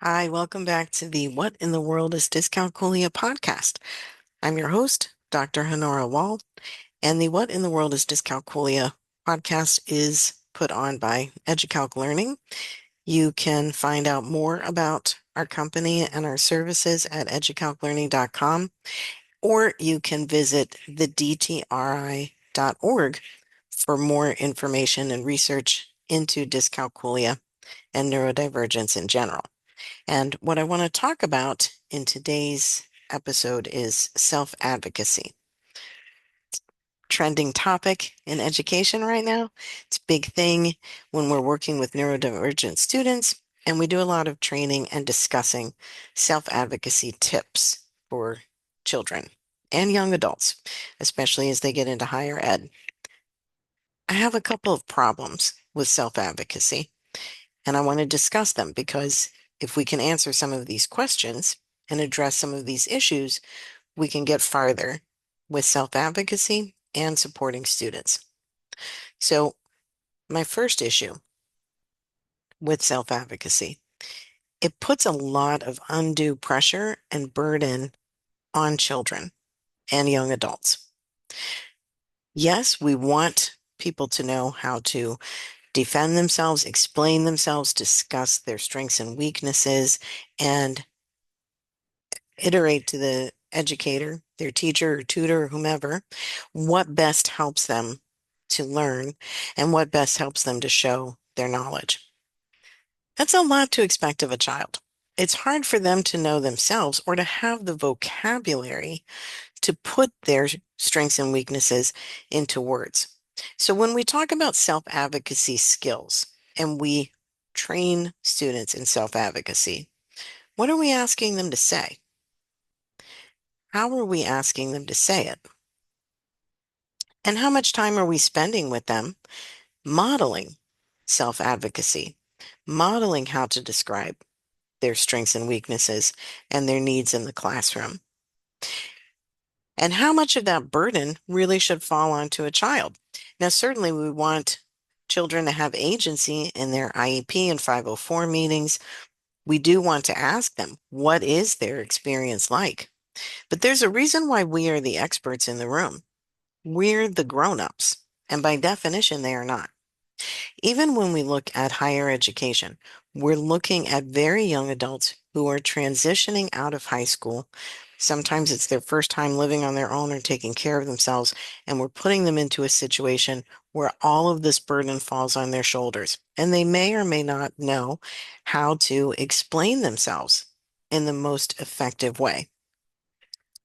Hi, welcome back to the What in the World is Dyscalculia podcast. I'm your host, Dr. Honora Wall, and the What in the World is Dyscalculia podcast is put on by EduCalc Learning. You can find out more about our company and our services at educalclearning.com, or you can visit thedtri.org for more information and research into dyscalculia and neurodivergence in general. And what I want to talk about in today's episode is self-advocacy. Trending topic in education right now. It's a big thing when we're working with neurodivergent students, and we do a lot of training and discussing self-advocacy tips for children and young adults, especially as they get into higher ed. I have a couple of problems with self-advocacy, and I want to discuss them because if we can answer some of these questions and address some of these issues, we can get farther with self-advocacy and supporting students. So, my first issue with self-advocacy, it puts a lot of undue pressure and burden on children and young adults. Yes, we want people to know how to defend themselves, explain themselves, discuss their strengths and weaknesses, and iterate to the educator, their teacher or tutor or whomever, what best helps them to learn and what best helps them to show their knowledge. That's a lot to expect of a child. It's hard for them to know themselves or to have the vocabulary to put their strengths and weaknesses into words. So when we talk about self-advocacy skills and we train students in self-advocacy, what are we asking them to say? How are we asking them to say it? And how much time are we spending with them modeling self-advocacy, modeling how to describe their strengths and weaknesses and their needs in the classroom? And how much of that burden really should fall onto a child? Now, certainly we want children to have agency in their IEP and 504 meetings. We do want to ask them, what is their experience like? But there's a reason why we are the experts in the room. We're the grown-ups, and by definition, they are not. Even when we look at higher education, we're looking at very young adults who are transitioning out of high school. Sometimes it's their first time living on their own or taking care of themselves, and we're putting them into a situation where all of this burden falls on their shoulders, and they may or may not know how to explain themselves in the most effective way.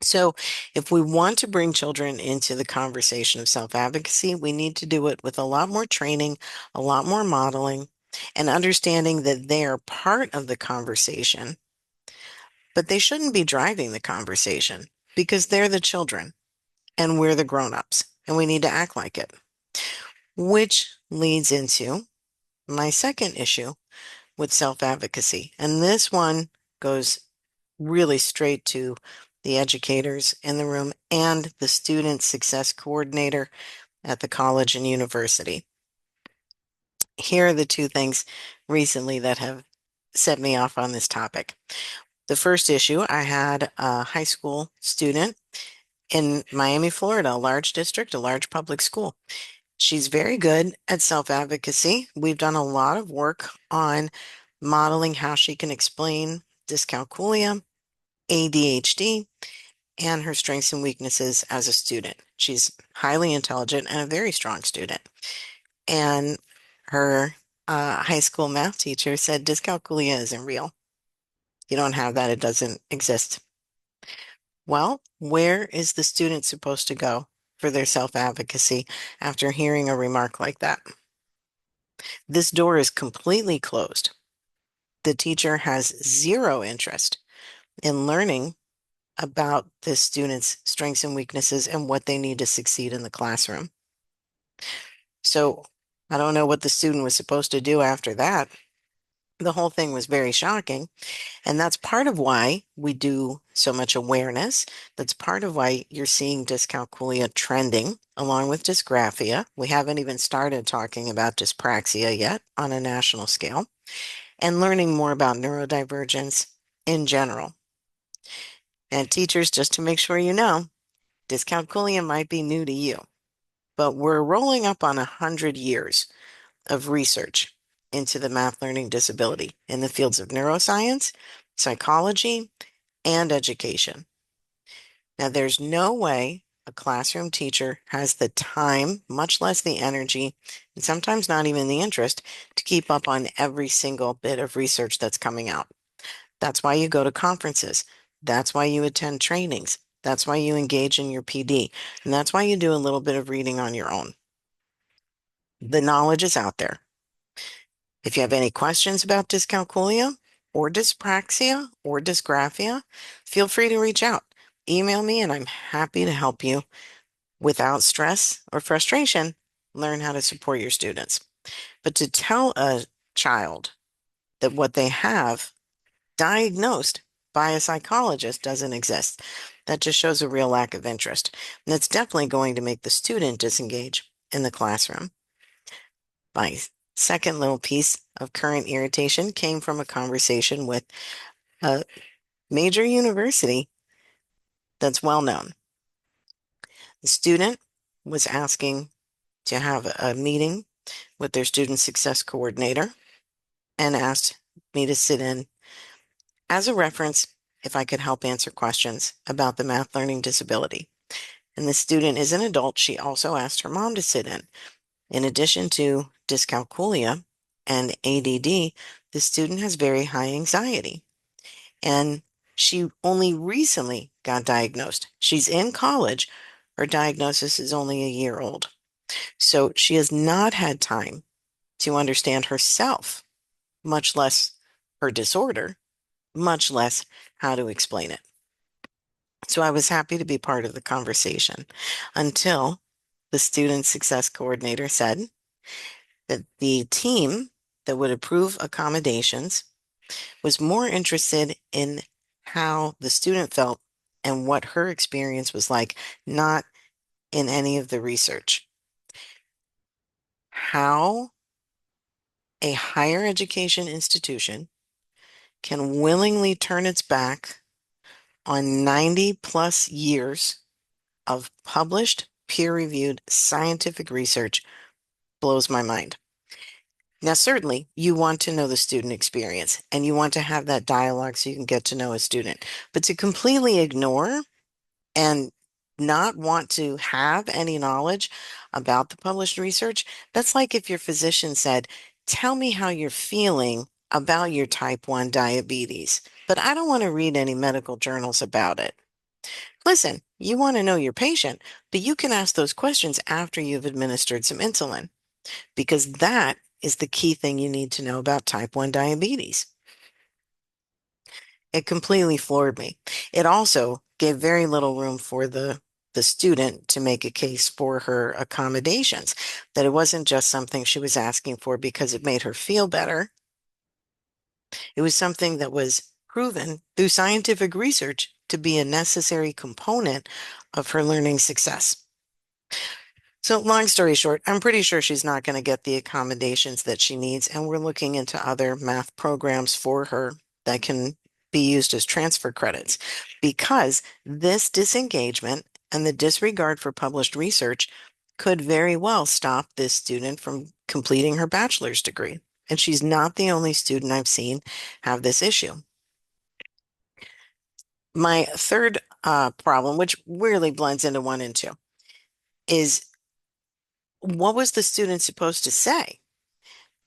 So, if we want to bring children into the conversation of self-advocacy, we need to do it with a lot more training, a lot more modeling, and understanding that they are part of the conversation, but they shouldn't be driving the conversation because they're the children and we're the grown-ups, and we need to act like it. Which leads into my second issue with self-advocacy. And this one goes really straight to the educators in the room and the student success coordinator at the college and university. Here are the two things recently that have set me off on this topic. The first issue, I had a high school student in Miami, Florida, a large district, a large public school. She's very good at self-advocacy. We've done a lot of work on modeling how she can explain dyscalculia, ADHD, and her strengths and weaknesses as a student. She's highly intelligent and a very strong student. And her high school math teacher said dyscalculia isn't real. You don't have that, it doesn't exist. Well, where is the student supposed to go for their self-advocacy after hearing a remark like that? This door is completely closed. The teacher has zero interest in learning about the student's strengths and weaknesses and what they need to succeed in the classroom. So I don't know what the student was supposed to do after that. The whole thing was very shocking. And that's part of why we do so much awareness. That's part of why you're seeing dyscalculia trending along with dysgraphia. We haven't even started talking about dyspraxia yet on a national scale. and learning more about neurodivergence in general. And teachers, just to make sure you know, dyscalculia might be new to you, but we're rolling up on 100 years of research into the math learning disability in the fields of neuroscience, psychology, and education. Now, there's no way a classroom teacher has the time, much less the energy, and sometimes not even the interest, to keep up on every single bit of research that's coming out. That's why you go to conferences. That's why you attend trainings. That's why you engage in your PD. And that's why you do a little bit of reading on your own. The knowledge is out there. If you have any questions about dyscalculia or dyspraxia or dysgraphia, feel free to reach out. Email me and I'm happy to help you without stress or frustration. Learn how to support your students. But to tell a child that what they have diagnosed by a psychologist doesn't exist, that just shows a real lack of interest. And it's definitely going to make the student disengage in the classroom. My second little piece of current irritation came from a conversation with a major university that's well known. The student was asking to have a meeting with their student success coordinator and asked me to sit in as a reference if I could help answer questions about the math learning disability. And the student is an adult. She also asked her mom to sit in. In addition to dyscalculia and ADD, the student has very high anxiety. And she only recently got diagnosed. She's in college. Her diagnosis is only a year old. So she has not had time to understand herself, much less her disorder, much less how to explain it. So I was happy to be part of the conversation until the student success coordinator said that the team that would approve accommodations was more interested in how the student felt and what her experience was like, not in any of the research. How a higher education institution can willingly turn its back on 90 plus years of published, peer-reviewed scientific research blows my mind. Now, certainly, you want to know the student experience and you want to have that dialogue so you can get to know a student. But to completely ignore and not want to have any knowledge about the published research, that's like if your physician said, "Tell me how you're feeling about your type 1 diabetes, but I don't want to read any medical journals about it." Listen, you want to know your patient, but you can ask those questions after you've administered some insulin, because that is the key thing you need to know about type 1 diabetes. It completely floored me. It also gave very little room for the student to make a case for her accommodations, that it wasn't just something she was asking for because it made her feel better. It was something that was proven through scientific research to be a necessary component of her learning success. So, long story short, I'm pretty sure she's not going to get the accommodations that she needs, and we're looking into other math programs for her that can be used as transfer credits because this disengagement and the disregard for published research could very well stop this student from completing her bachelor's degree. And she's not the only student I've seen have this issue. My third problem, which really blends into one and two, is what was the student supposed to say?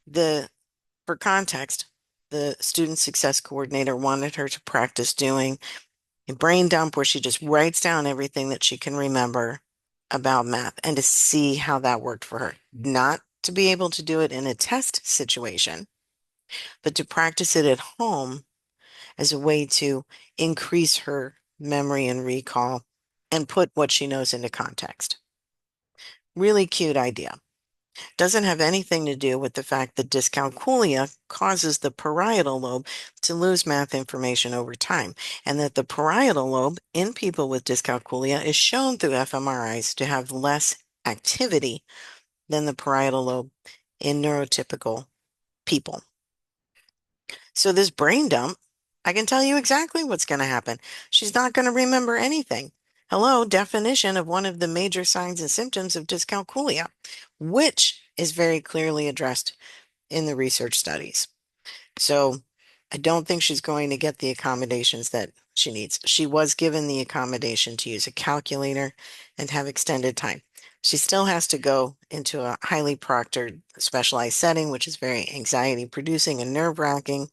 The, for context, the student success coordinator wanted her to practice doing a brain dump where she just writes down everything that she can remember about math and to see how that worked for her. Not to be able to do it in a test situation, but to practice it at home as a way to increase her memory and recall and put what she knows into context. Really cute idea. Doesn't have anything to do with the fact that dyscalculia causes the parietal lobe to lose math information over time, and that the parietal lobe in people with dyscalculia is shown through fMRIs to have less activity than the parietal lobe in neurotypical people. So this brain dump, I can tell you exactly what's going to happen. She's not going to remember anything. Hello, definition of one of the major signs and symptoms of dyscalculia, which is very clearly addressed in the research studies. So I don't think she's going to get the accommodations that she needs. She was given the accommodation to use a calculator and have extended time. She still has to go into a highly proctored specialized setting, which is very anxiety producing and nerve wracking.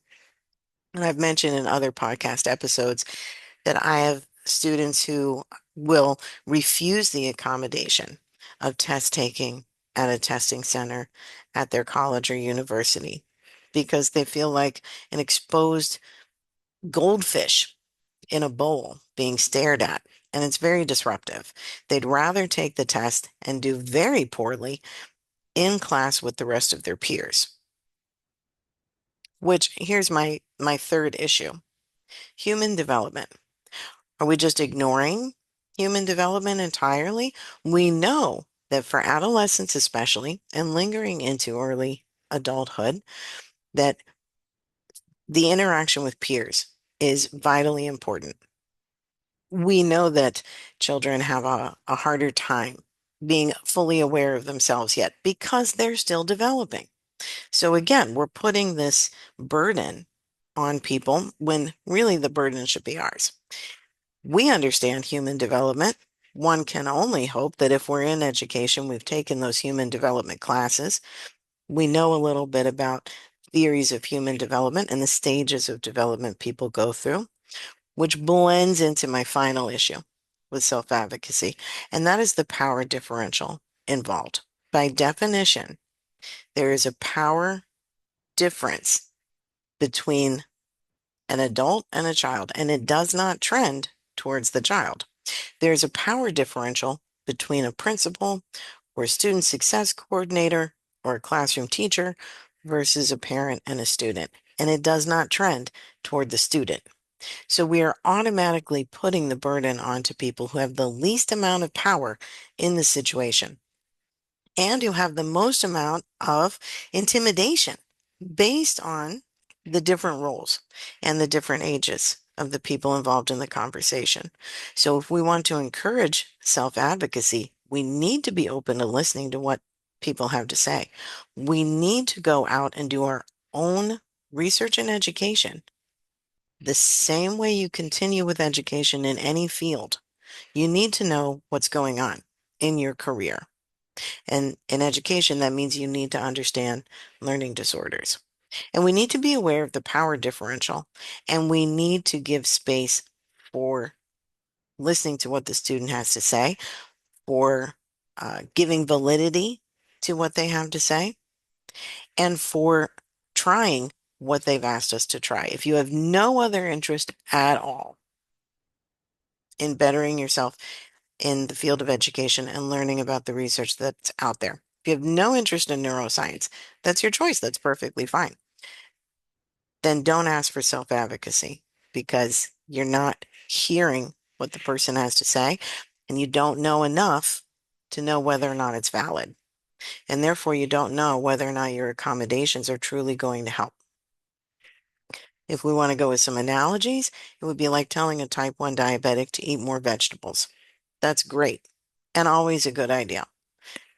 And I've mentioned in other podcast episodes that I have students who will refuse the accommodation of test taking at a testing center at their college or university because they feel like an exposed goldfish in a bowl being stared at. And it's very disruptive. They'd rather take the test and do very poorly in class with the rest of their peers. Which here's my third issue. Human development. Are we just ignoring human development entirely? We know that for adolescents, especially, and lingering into early adulthood, that the interaction with peers is vitally important. We know that children have a harder time being fully aware of themselves yet because they're still developing. So again, we're putting this burden on people when really the burden should be ours. We understand human development. One can only hope that if we're in education, we've taken those human development classes. We know a little bit about theories of human development and the stages of development people go through, which blends into my final issue with self-advocacy, and that is the power differential involved. By definition, there is a power difference between an adult and a child, and it does not trend towards the child. There's a power differential between a principal or a student success coordinator or a classroom teacher versus a parent and a student, and it does not trend toward the student. So we are automatically putting the burden onto people who have the least amount of power in the situation and who have the most amount of intimidation based on the different roles and the different ages of the people involved in the conversation. So if we want to encourage self-advocacy, we need to be open to listening to what people have to say. We need to go out and do our own research and education. The same way you continue with education in any field, you need to know what's going on in your career. And in education, that means you need to understand learning disorders. And we need to be aware of the power differential, and we need to give space for listening to what the student has to say, for giving validity to what they have to say, and for trying what they've asked us to try. If you have no other interest at all in bettering yourself in the field of education and learning about the research that's out there, if you have no interest in neuroscience, that's your choice. That's perfectly fine. Then don't ask for self-advocacy because you're not hearing what the person has to say and you don't know enough to know whether or not it's valid. And therefore, you don't know whether or not your accommodations are truly going to help. If we want to go with some analogies, it would be like telling a type 1 diabetic to eat more vegetables. That's great and always a good idea.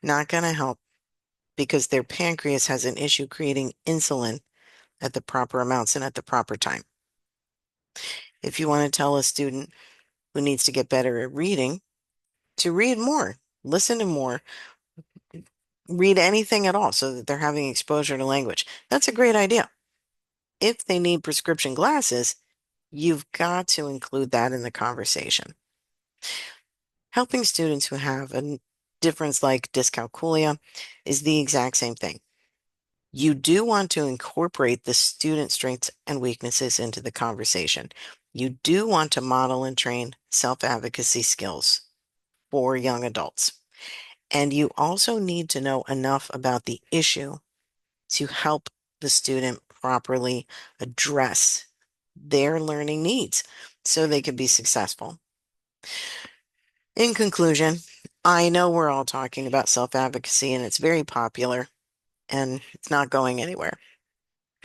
Not going to help because their pancreas has an issue creating insulin at the proper amounts and at the proper time. If you want to tell a student who needs to get better at reading to read more, listen to more, read anything at all so that they're having exposure to language, that's a great idea. If they need prescription glasses, you've got to include that in the conversation. Helping students who have a difference like dyscalculia is the exact same thing. You do want to incorporate the student strengths and weaknesses into the conversation. You do want to model and train self-advocacy skills for young adults. And you also need to know enough about the issue to help the student properly address their learning needs so they can be successful. In conclusion, I know we're all talking about self-advocacy and it's very popular and it's not going anywhere.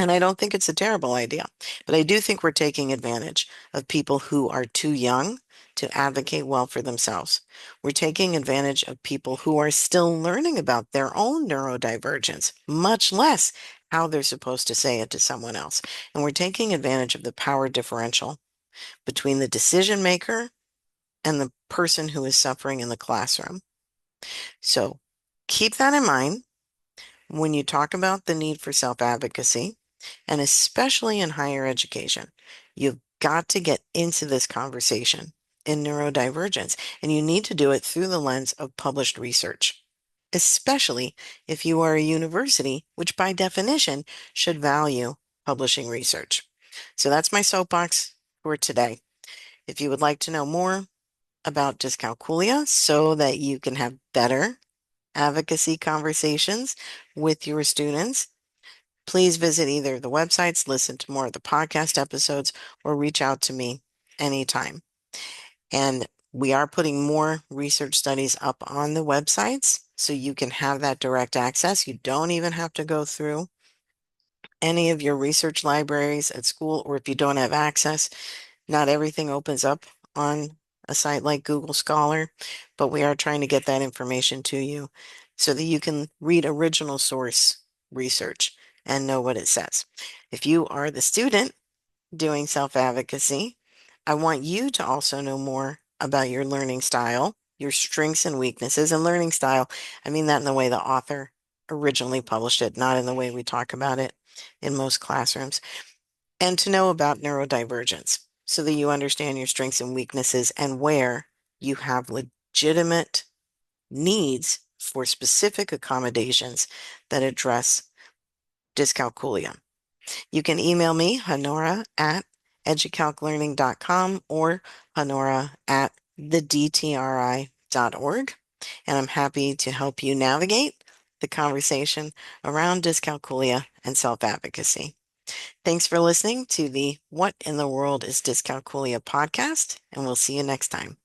And I don't think it's a terrible idea, but I do think we're taking advantage of people who are too young to advocate well for themselves. We're taking advantage of people who are still learning about their own neurodivergence, much less how they're supposed to say it to someone else. And we're taking advantage of the power differential between the decision maker and the person who is suffering in the classroom. So keep that in mind when you talk about the need for self-advocacy, and especially in higher education. You've got to get into this conversation in neurodivergence, and you need to do it through the lens of published research, especially if you are a university, which by definition should value publishing research. So that's my soapbox for today. If you would like to know more about dyscalculia so that you can have better advocacy conversations with your students, please visit either the websites, listen to more of the podcast episodes, or reach out to me anytime. And we are putting more research studies up on the websites so you can have that direct access. You don't even have to go through any of your research libraries at school, or if you don't have access, not everything opens up on a site like Google Scholar, but we are trying to get that information to you so that you can read original source research and know what it says. If you are the student doing self-advocacy, I want you to also know more about your learning style, your strengths and weaknesses. And learning style, I mean that in the way the author originally published it, not in the way we talk about it in most classrooms, and to know about neurodivergence so that you understand your strengths and weaknesses and where you have legitimate needs for specific accommodations that address dyscalculia. You can email me, Honora at educalclearning.com or Honora at thedtri.org. And I'm happy to help you navigate the conversation around dyscalculia and self-advocacy. Thanks for listening to the What in the World is Dyscalculia podcast, and we'll see you next time.